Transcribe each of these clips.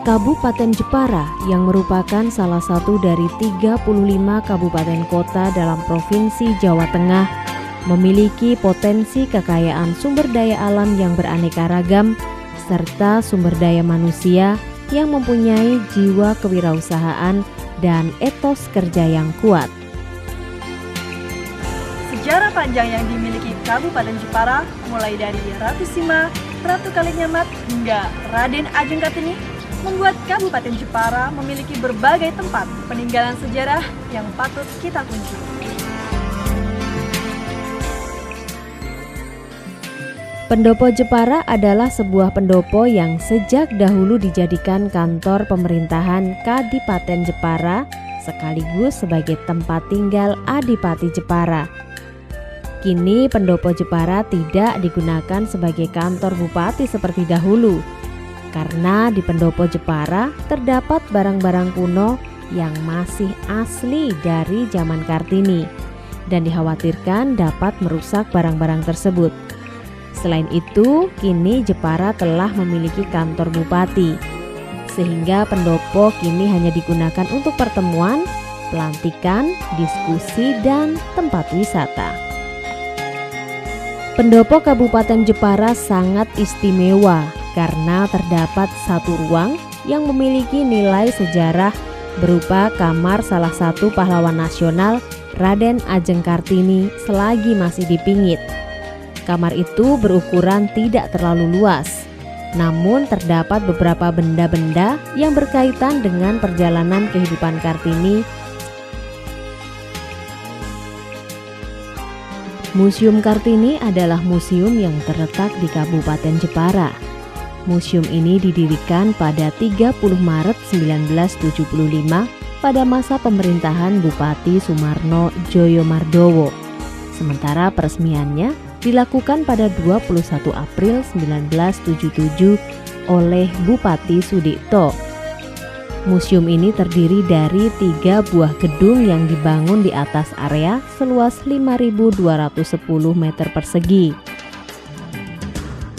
Kabupaten Jepara yang merupakan salah satu dari 35 kabupaten kota dalam Provinsi Jawa Tengah memiliki potensi kekayaan sumber daya alam yang beraneka ragam serta sumber daya manusia yang mempunyai jiwa kewirausahaan dan etos kerja yang kuat. Sejarah panjang yang dimiliki Kabupaten Jepara mulai dari Ratu Sima, Ratu Kalinyamat hingga Raden Ajeng Kartini membuat Kabupaten Jepara memiliki berbagai tempat peninggalan sejarah yang patut kita kunjungi. Pendopo Jepara adalah sebuah pendopo yang sejak dahulu dijadikan kantor pemerintahan Kadipaten Jepara sekaligus sebagai tempat tinggal Adipati Jepara. Kini pendopo Jepara tidak digunakan sebagai kantor bupati seperti dahulu, karena di pendopo Jepara terdapat barang-barang kuno yang masih asli dari zaman Kartini dan dikhawatirkan dapat merusak barang-barang tersebut. Selain itu, kini Jepara telah memiliki kantor bupati, sehingga pendopo kini hanya digunakan untuk pertemuan, pelantikan, diskusi, dan tempat wisata. Pendopo Kabupaten Jepara sangat istimewa karena terdapat satu ruang yang memiliki nilai sejarah berupa kamar salah satu pahlawan nasional Raden Ajeng Kartini selagi masih dipingit. Kamar itu berukuran tidak terlalu luas, namun terdapat beberapa benda-benda yang berkaitan dengan perjalanan kehidupan Kartini. Museum Kartini adalah museum yang terletak di Kabupaten Jepara. Museum ini didirikan pada 30 Maret 1975 pada masa pemerintahan Bupati Sumarno Joyomardowo. Sementara peresmiannya dilakukan pada 21 April 1977 oleh Bupati Sudikto. Museum ini terdiri dari 3 buah gedung yang dibangun di atas area seluas 5.210 meter persegi.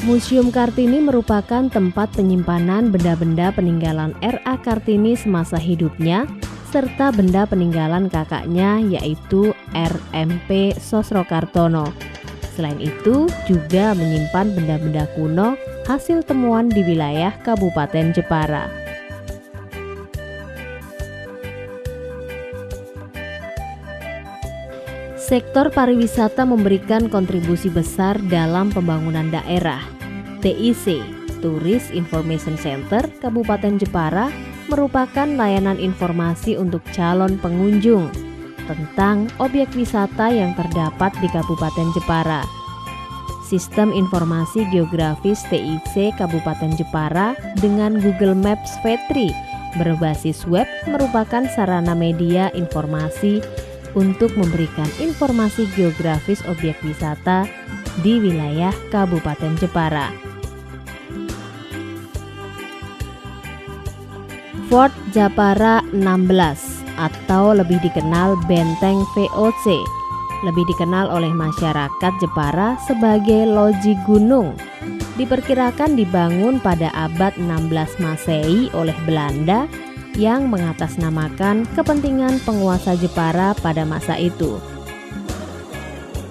Museum Kartini merupakan tempat penyimpanan benda-benda peninggalan R.A. Kartini semasa hidupnya serta benda peninggalan kakaknya yaitu R.M.P. Sosrokartono. Selain itu juga menyimpan benda-benda kuno hasil temuan di wilayah Kabupaten Jepara. Sektor pariwisata memberikan kontribusi besar dalam pembangunan daerah. TIC, Tourist Information Center Kabupaten Jepara, merupakan layanan informasi untuk calon pengunjung tentang objek wisata yang terdapat di Kabupaten Jepara. Sistem informasi geografis TIC Kabupaten Jepara dengan Google Maps Vetri berbasis web merupakan sarana media informasi untuk memberikan informasi geografis objek wisata di wilayah Kabupaten Jepara. Fort Japara 16 atau lebih dikenal Benteng VOC, lebih dikenal oleh masyarakat Jepara sebagai Loji Gunung, diperkirakan dibangun pada abad 16 Masehi oleh Belanda yang mengatasnamakan kepentingan penguasa Jepara pada masa itu.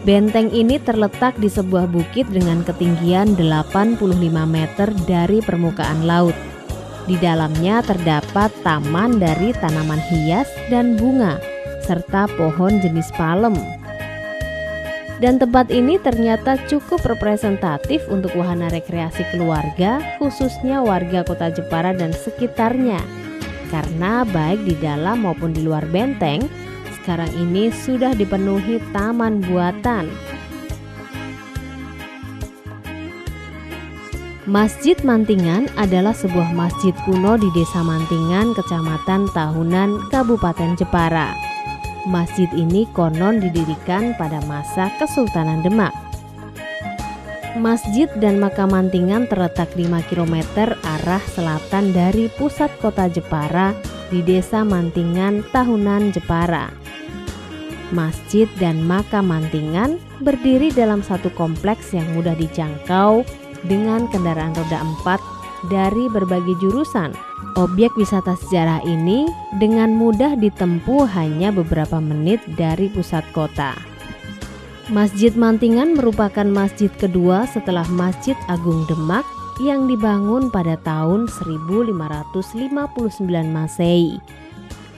Benteng ini terletak di sebuah bukit dengan ketinggian 85 meter dari permukaan laut. Di dalamnya terdapat taman dari tanaman hias dan bunga, serta pohon jenis palem. Dan tempat ini ternyata cukup representatif untuk wahana rekreasi keluarga, khususnya warga kota Jepara dan sekitarnya. Karena baik di dalam maupun di luar benteng, sekarang ini sudah dipenuhi taman buatan. Masjid Mantingan adalah sebuah masjid kuno di Desa Mantingan, Kecamatan Tahunan, Kabupaten Jepara. Masjid ini konon didirikan pada masa Kesultanan Demak. Masjid dan makam Mantingan terletak 5 km arah selatan dari pusat kota Jepara di Desa Mantingan, Tahunan, Jepara. Masjid dan makam Mantingan berdiri dalam satu kompleks yang mudah dijangkau dengan kendaraan roda 4 dari berbagai jurusan Objek wisata sejarah ini dengan mudah ditempuh hanya beberapa menit dari pusat kota. Masjid Mantingan merupakan masjid kedua setelah Masjid Agung Demak yang dibangun pada tahun 1559 Masehi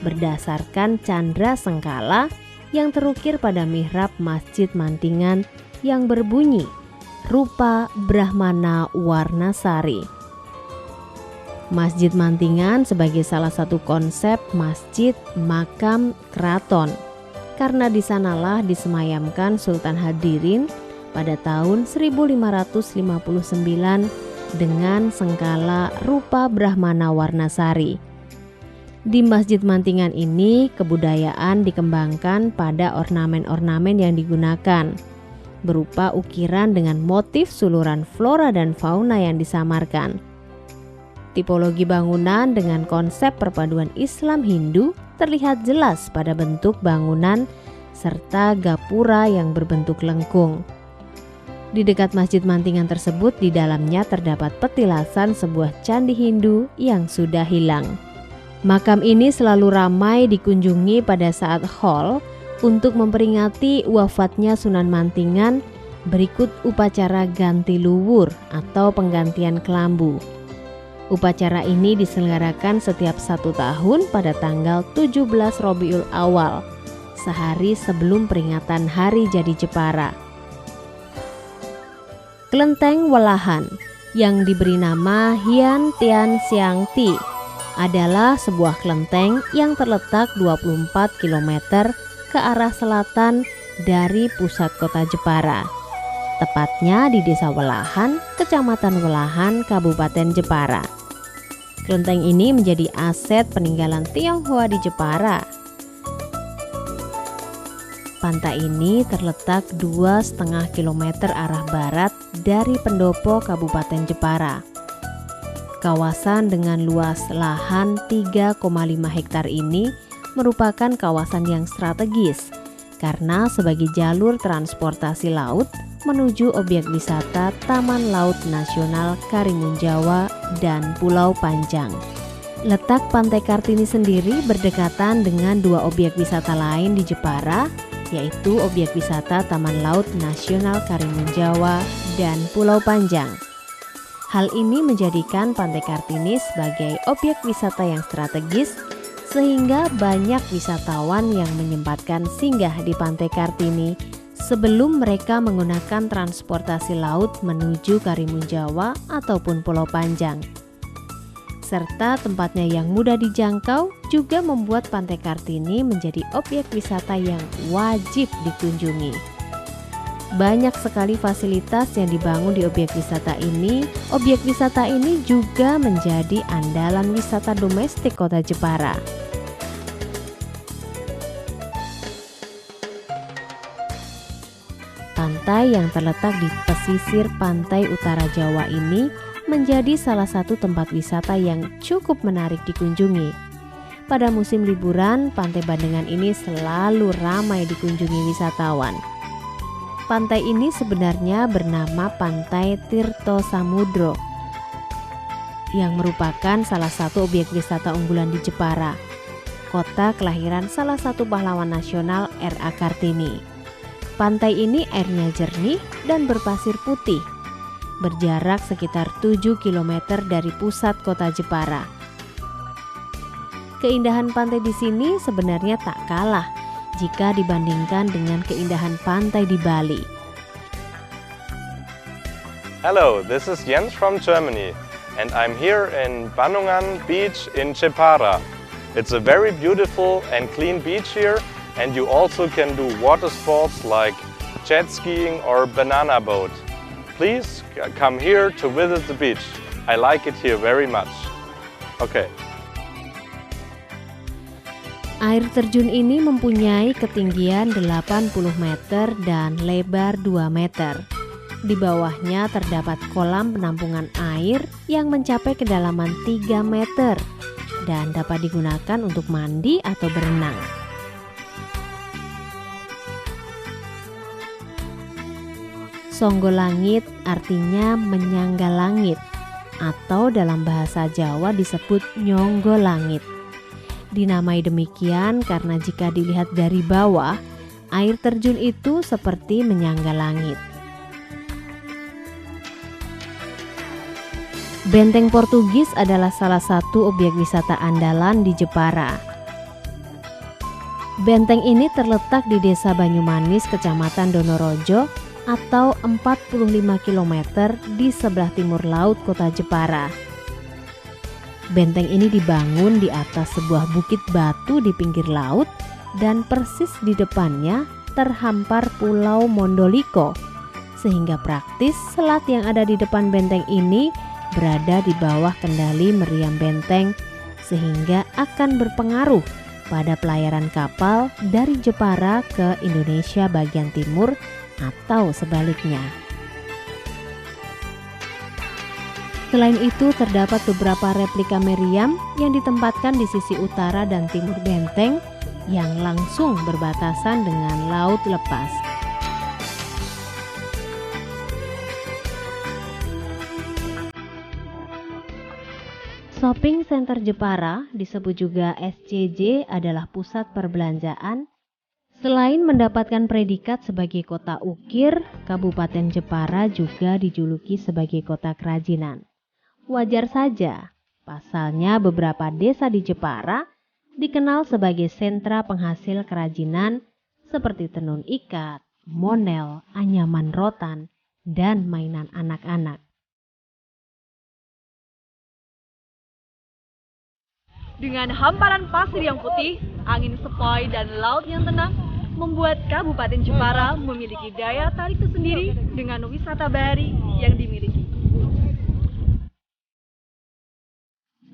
berdasarkan candra sengkala yang terukir pada mihrab Masjid Mantingan yang berbunyi rupa Brahmana Warnasari. Masjid Mantingan sebagai salah satu konsep masjid makam keraton, karena di sanalah disemayamkan Sultan Hadirin pada tahun 1559 dengan sengkala rupa Brahmana Warnasari. Di Masjid Mantingan ini kebudayaan dikembangkan pada ornamen-ornamen yang digunakan, berupa ukiran dengan motif suluran flora dan fauna yang disamarkan. Tipologi bangunan dengan konsep perpaduan Islam Hindu terlihat jelas pada bentuk bangunan serta gapura yang berbentuk lengkung. Di dekat Masjid Mantingan tersebut di dalamnya terdapat petilasan sebuah candi Hindu yang sudah hilang. Makam ini selalu ramai dikunjungi pada saat Haul untuk memperingati wafatnya Sunan Mantingan berikut upacara ganti luwur atau penggantian kelambu. Upacara ini diselenggarakan setiap 1 tahun pada tanggal 17 Rabiul Awal, sehari sebelum peringatan Hari Jadi Jepara. Kelenteng Welahan yang diberi nama Hian Tian Siang Ti adalah sebuah kelenteng yang terletak 24 km ke arah selatan dari pusat kota Jepara, tepatnya di Desa Welahan, Kecamatan Welahan, Kabupaten Jepara. Kelenteng ini menjadi aset peninggalan Tionghoa di Jepara. Pantai ini terletak 2,5 km arah barat dari pendopo Kabupaten Jepara. Kawasan dengan luas lahan 3,5 hektar ini merupakan kawasan yang strategis karena sebagai jalur transportasi laut menuju objek wisata Taman Laut Nasional Karimun Jawa dan Pulau Panjang. Letak Pantai Kartini sendiri berdekatan dengan 2 objek wisata lain di Jepara, yaitu objek wisata Taman Laut Nasional Karimun Jawa dan Pulau Panjang. Hal ini menjadikan Pantai Kartini sebagai objek wisata yang strategis sehingga banyak wisatawan yang menyempatkan singgah di Pantai Kartini sebelum mereka menggunakan transportasi laut menuju Karimun Jawa ataupun Pulau Panjang. Serta tempatnya yang mudah dijangkau juga membuat Pantai Kartini menjadi objek wisata yang wajib dikunjungi. Banyak sekali fasilitas yang dibangun di objek wisata ini. Objek wisata ini juga menjadi andalan wisata domestik kota Jepara. Pantai yang terletak di pesisir pantai utara Jawa ini menjadi salah satu tempat wisata yang cukup menarik dikunjungi. Pada musim liburan, Pantai Bandengan ini selalu ramai dikunjungi wisatawan. Pantai ini sebenarnya bernama Pantai Tirto Samudro yang merupakan salah satu objek wisata unggulan di Jepara, kota kelahiran salah satu pahlawan nasional R.A. Kartini. Pantai ini airnya jernih dan berpasir putih, berjarak sekitar 7 km dari pusat kota Jepara. Keindahan pantai di sini sebenarnya tak kalah jika dibandingkan dengan keindahan pantai di Bali. Hello, this is Jens from Germany and I'm here in Bandungan Beach in Jepara. It's a very beautiful and clean beach here, and you also can do water sports like jet skiing or banana boat. Please come here to visit the beach. I like it here very much. Okay. Air terjun ini mempunyai ketinggian 80 meter dan lebar 2 meter. Di bawahnya terdapat kolam penampungan air yang mencapai kedalaman 3 meter dan dapat digunakan untuk mandi atau berenang. Songgolangit artinya menyangga langit. atau dalam bahasa Jawa disebut nyonggo langit. Dinamai demikian karena jika dilihat dari bawah, air terjun itu seperti menyangga langit. Benteng Portugis adalah salah satu objek wisata andalan di Jepara. Benteng ini terletak di Desa Banyumanis, Kecamatan Donorojo, atau 45 km di sebelah timur laut kota Jepara. Benteng ini dibangun di atas sebuah bukit batu di pinggir laut dan persis di depannya terhampar Pulau Mondoliko, sehingga praktis selat yang ada di depan benteng ini berada di bawah kendali meriam benteng, sehingga akan berpengaruh pada pelayaran kapal dari Jepara ke Indonesia bagian timur atau sebaliknya. Selain itu, terdapat beberapa replika meriam yang ditempatkan di sisi utara dan timur benteng yang langsung berbatasan dengan laut lepas. Shopping Center Jepara, disebut juga SCJ, adalah pusat perbelanjaan. Selain mendapatkan predikat sebagai kota ukir, Kabupaten Jepara juga dijuluki sebagai kota kerajinan. Wajar saja, pasalnya beberapa desa di Jepara dikenal sebagai sentra penghasil kerajinan seperti tenun ikat, monel, anyaman rotan, dan mainan anak-anak. Dengan hamparan pasir yang putih, angin sepoi, dan laut yang tenang, membuat Kabupaten Jepara memiliki daya tarik tersendiri dengan wisata bahari yang dimiliki.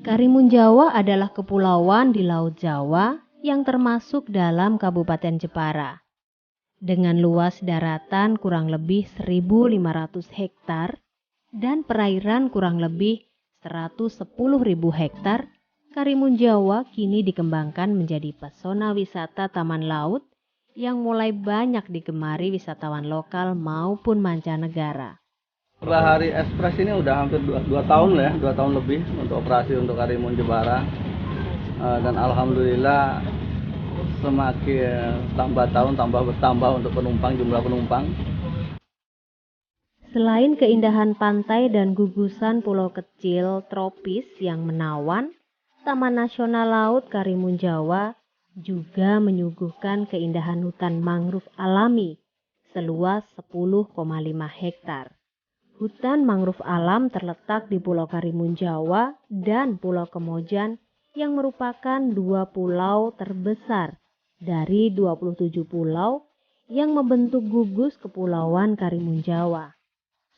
Karimun Jawa adalah kepulauan di Laut Jawa yang termasuk dalam Kabupaten Jepara. Dengan luas daratan kurang lebih 1.500 hektar dan perairan kurang lebih 110.000 hektar, Karimun Jawa kini dikembangkan menjadi pesona wisata taman laut yang mulai banyak digemari wisatawan lokal maupun mancanegara. Bahari Express ini udah hampir 2 tahun lah ya, 2 tahun lebih untuk operasi untuk Karimun Jepara. Dan alhamdulillah semakin tambah tahun tambah bertambah untuk jumlah penumpang. Selain keindahan pantai dan gugusan pulau kecil tropis yang menawan, Taman Nasional Laut Karimun Jawa juga menyuguhkan keindahan hutan mangrove alami seluas 10,5 hektar. Hutan mangrove alam terletak di Pulau Karimun Jawa dan Pulau Kemojan yang merupakan 2 pulau terbesar dari 27 pulau yang membentuk gugus Kepulauan Karimun Jawa.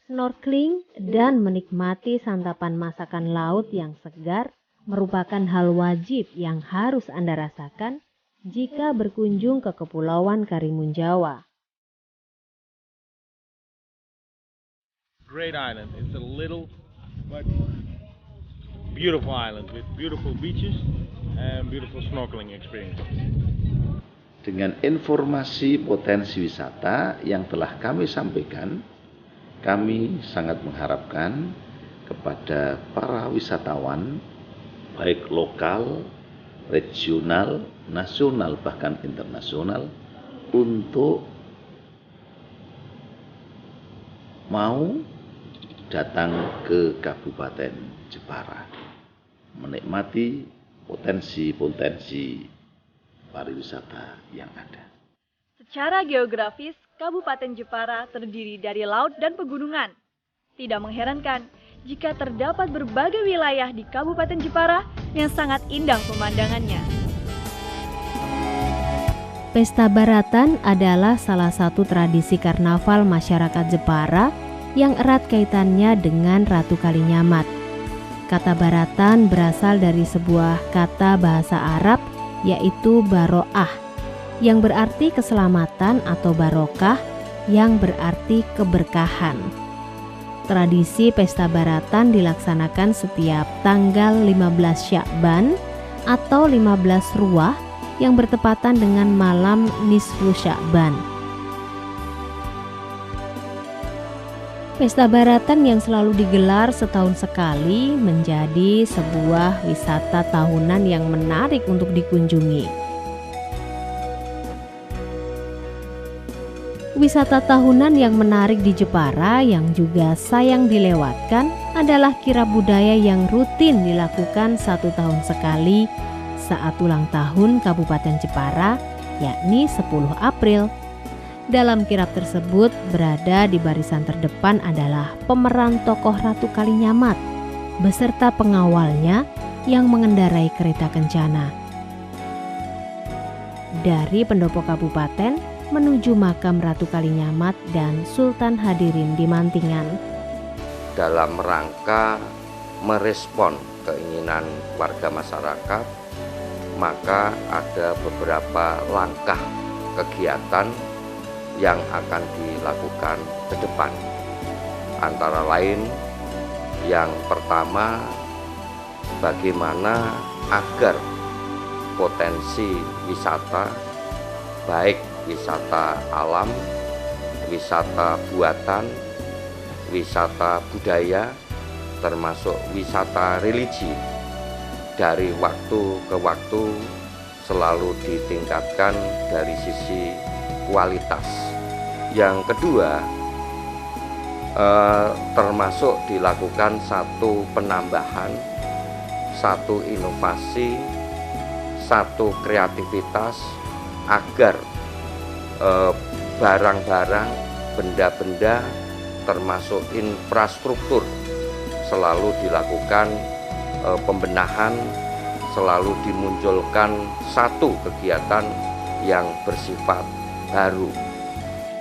Snorkeling dan menikmati santapan masakan laut yang segar merupakan hal wajib yang harus Anda rasakan jika berkunjung ke Kepulauan Karimun Jawa. Great island. It's a little but beautiful island with beautiful beaches and beautiful snorkeling experience. Dengan informasi potensi wisata yang telah kami sampaikan, kami sangat mengharapkan kepada para wisatawan baik lokal, regional, nasional bahkan internasional untuk mau datang ke Kabupaten Jepara, menikmati potensi-potensi pariwisata yang ada. Secara geografis, Kabupaten Jepara terdiri dari laut dan pegunungan. Tidak mengherankan jika terdapat berbagai wilayah di Kabupaten Jepara yang sangat indah pemandangannya. Pesta Baratan adalah salah satu tradisi karnaval masyarakat Jepara yang erat kaitannya dengan Ratu Kalinyamat. Kata Baratan berasal dari sebuah kata bahasa Arab yaitu baroah yang berarti keselamatan atau barokah yang berarti keberkahan. Tradisi Pesta Baratan dilaksanakan setiap tanggal 15 Sya'ban atau 15 Ruwah yang bertepatan dengan malam nisfu Sya'ban. Pesta Baratan yang selalu digelar setahun sekali menjadi sebuah wisata tahunan yang menarik untuk dikunjungi. Wisata tahunan yang menarik di Jepara yang juga sayang dilewatkan adalah kirab budaya yang rutin dilakukan 1 tahun sekali saat ulang tahun Kabupaten Jepara, yakni 10 April. Dalam kirab tersebut berada di barisan terdepan adalah pemeran tokoh Ratu Kalinyamat beserta pengawalnya yang mengendarai kereta kencana. Dari pendopo kabupaten menuju makam Ratu Kalinyamat dan Sultan Hadirin di Mantingan. Dalam rangka merespon keinginan warga masyarakat, maka ada beberapa langkah kegiatan yang akan dilakukan ke depan. Antara lain, yang pertama, bagaimana agar potensi wisata, baik wisata alam, wisata buatan, wisata budaya, termasuk wisata religi, dari waktu ke waktu selalu ditingkatkan dari sisi kualitas. Yang kedua, termasuk dilakukan satu penambahan, satu inovasi, satu kreativitas agar barang-barang, benda-benda termasuk infrastruktur selalu dilakukan pembenahan, selalu dimunculkan satu kegiatan yang bersifat baru.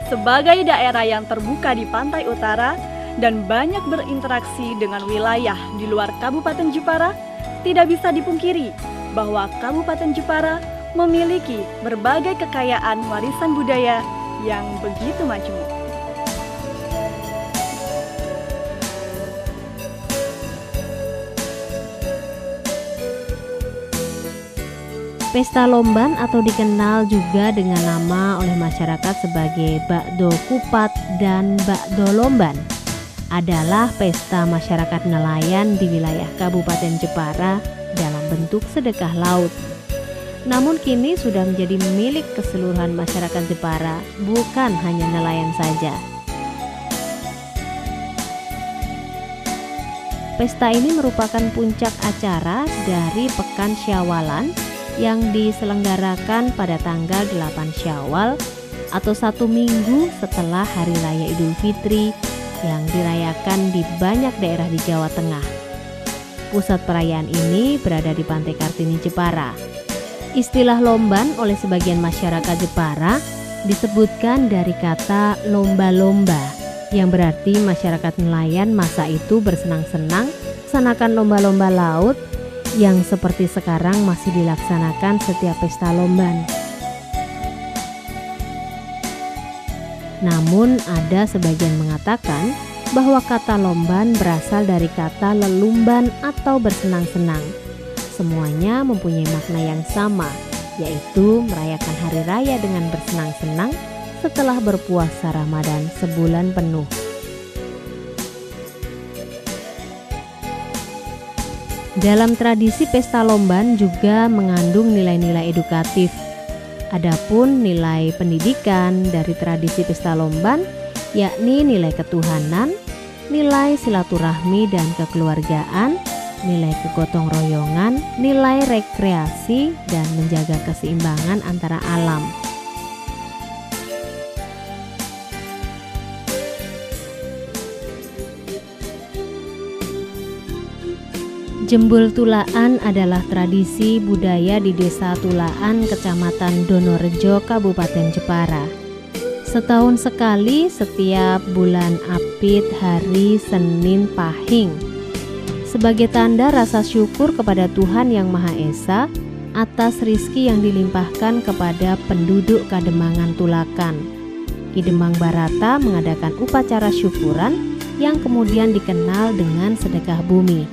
Sebagai daerah yang terbuka di pantai utara dan banyak berinteraksi dengan wilayah di luar Kabupaten Jepara, tidak bisa dipungkiri bahwa Kabupaten Jepara memiliki berbagai kekayaan warisan budaya yang begitu majmuk. Pesta Lomban atau dikenal juga dengan nama oleh masyarakat sebagai Bakdo Kupat dan Bakdo Lomban adalah pesta masyarakat nelayan di wilayah Kabupaten Jepara dalam bentuk sedekah laut. Namun kini sudah menjadi milik keseluruhan masyarakat Jepara, bukan hanya nelayan saja. Pesta ini merupakan puncak acara dari Pekan Syawalan yang diselenggarakan pada tanggal 8 Syawal atau 1 minggu setelah Hari Raya Idul Fitri yang dirayakan di banyak daerah di Jawa Tengah. Pusat perayaan ini berada di Pantai Kartini, Jepara. Istilah lomban oleh sebagian masyarakat Jepara disebutkan dari kata lomba-lomba yang berarti masyarakat nelayan masa itu bersenang-senang melaksanakan lomba-lomba laut yang seperti sekarang masih dilaksanakan setiap pesta lomban. Namun ada sebagian mengatakan bahwa kata lomban berasal dari kata lelumban atau bersenang-senang. Semuanya mempunyai makna yang sama, yaitu merayakan hari raya dengan bersenang-senang setelah berpuasa Ramadan sebulan penuh. Dalam tradisi pesta lomban juga mengandung nilai-nilai edukatif. Adapun nilai pendidikan dari tradisi pesta lomban yakni nilai ketuhanan, nilai silaturahmi dan kekeluargaan, nilai kegotong royongan, nilai rekreasi dan menjaga keseimbangan antara alam. Jembul Tulaan adalah tradisi budaya di Desa Tulaan, Kecamatan Donorejo, Kabupaten Jepara. Setahun sekali setiap bulan Apit hari Senin Pahing. Sebagai tanda rasa syukur kepada Tuhan Yang Maha Esa atas rizki yang dilimpahkan kepada penduduk Kademangan Tulakan, Ki Demang Barata mengadakan upacara syukuran yang kemudian dikenal dengan sedekah bumi.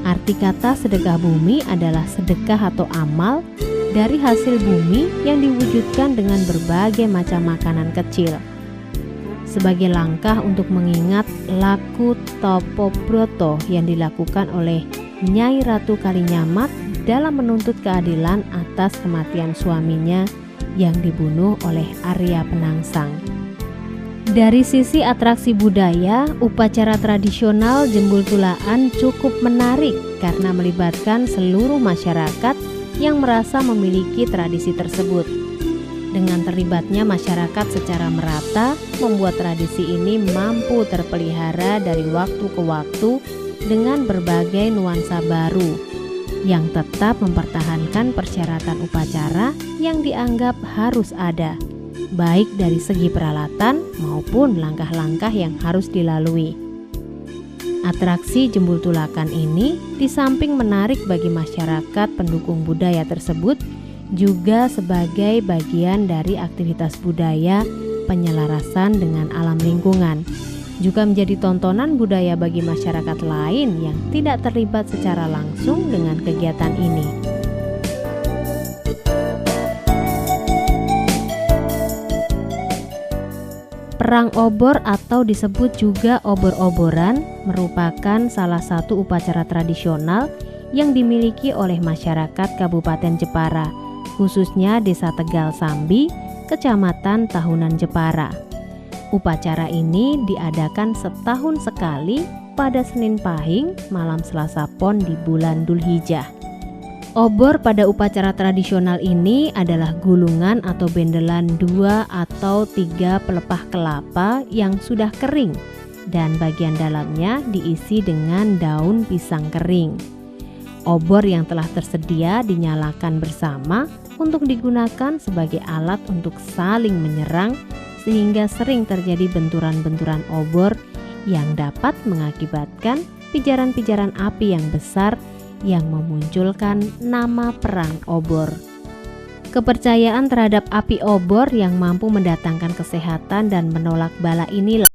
Arti kata sedekah bumi adalah sedekah atau amal dari hasil bumi yang diwujudkan dengan berbagai macam makanan kecil. sebagai langkah untuk mengingat laku Topo Broto yang dilakukan oleh Nyai Ratu Kalinyamat dalam menuntut keadilan atas kematian suaminya yang dibunuh oleh Arya Penangsang. Dari sisi atraksi budaya, upacara tradisional Jembul Tulaan cukup menarik karena melibatkan seluruh masyarakat yang merasa memiliki tradisi tersebut. Dengan terlibatnya masyarakat secara merata, membuat tradisi ini mampu terpelihara dari waktu ke waktu dengan berbagai nuansa baru yang tetap mempertahankan persyaratan upacara yang dianggap harus ada, baik dari segi peralatan maupun langkah-langkah yang harus dilalui. Atraksi Jembul Tulakan ini di samping menarik bagi masyarakat pendukung budaya tersebut, juga sebagai bagian dari aktivitas budaya penyelarasan dengan alam lingkungan, juga menjadi tontonan budaya bagi masyarakat lain yang tidak terlibat secara langsung dengan kegiatan ini. Perang obor atau disebut juga obor-oboran merupakan salah satu upacara tradisional yang dimiliki oleh masyarakat Kabupaten Jepara, khususnya Desa Tegal Sambi, Kecamatan Tahunan Jepara. Upacara ini diadakan setahun sekali pada Senin Pahing malam Selasa Pon di bulan Dzulhijjah. Obor pada upacara tradisional ini adalah gulungan atau bendelan 2 atau 3 pelepah kelapa yang sudah kering dan bagian dalamnya diisi dengan daun pisang kering. Obor yang telah tersedia dinyalakan bersama untuk digunakan sebagai alat untuk saling menyerang, sehingga sering terjadi benturan-benturan obor yang dapat mengakibatkan pijaran-pijaran api yang besar yang memunculkan nama perang obor. Kepercayaan terhadap api obor yang mampu mendatangkan kesehatan dan menolak bala inilah